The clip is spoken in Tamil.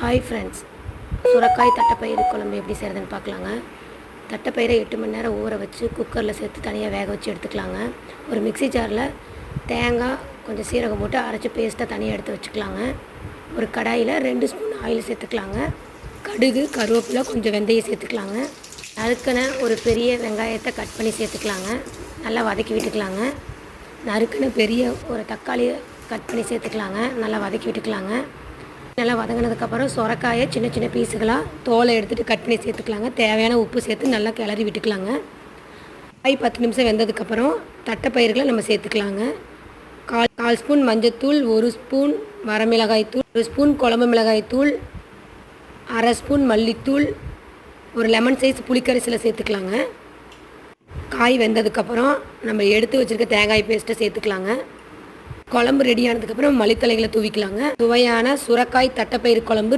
ஹாய் ஃப்ரெண்ட்ஸ், சுரக்காய் தட்டைப்பயிறு குழம்பு எப்படி செய்கிறதுன்னு பார்க்கலாங்க. தட்டைப்பயிரை 8 மணி நேரம் ஊற வச்சு குக்கரில் சேர்த்து தனியாக வேக வச்சு எடுத்துக்கலாங்க. ஒரு மிக்ஸி ஜாரில் தேங்காய் கொஞ்சம் சீரகம் போட்டு அரைச்சி பேஸ்ட்டாக தனியாக எடுத்து வச்சுக்கலாங்க. ஒரு கடாயில் 2 ஸ்பூன் ஆயில் சேர்த்துக்கலாங்க. கடுகு, கருவேப்பிலை, கொஞ்சம் வெந்தயம் சேர்த்துக்கலாங்க. நறுக்கின ஒரு பெரிய வெங்காயத்தை கட் பண்ணி சேர்த்துக்கலாங்க. நல்லா வதக்கி விட்டுக்கலாங்க. நறுக்கின பெரிய ஒரு தக்காளியை கட் பண்ணி சேர்த்துக்கலாங்க. நல்லா வதக்கி விட்டுக்கலாங்க. நல்லா வதங்கினதுக்கப்புறம் சுரக்காயை சின்ன சின்ன பீஸுகளாக தோலை எடுத்துகிட்டு கட் பண்ணி சேர்த்துக்கலாங்க. தேவையான உப்பு சேர்த்து நல்லா கிளறி விட்டுக்கலாங்க. காய் 10 நிமிஷம் வெந்ததுக்கப்புறம் தட்டைப்பயிர்களை நம்ம சேர்த்துக்கலாங்க. கால் ஸ்பூன் மஞ்சத்தூள், 1 ஸ்பூன் வரமிளகாய்த்தூள், 1 ஸ்பூன் குழம்பு மிளகாய்த்தூள், அரை ஸ்பூன் மல்லித்தூள், ஒரு லெமன் சைஸ் புளிக்கரைசலை சேர்த்துக்கலாங்க. காய் வெந்ததுக்கப்புறம் நம்ம எடுத்து வச்சுருக்க தேங்காய் பேஸ்ட்டை சேர்த்துக்கலாங்க. குழம்பு ரெடி ஆனதுக்கப்புறம் மல்லித்தலைகளை தூவிக்கலாங்க. சுவையான சுரக்காய் தட்டைப்பயிறு குழம்பு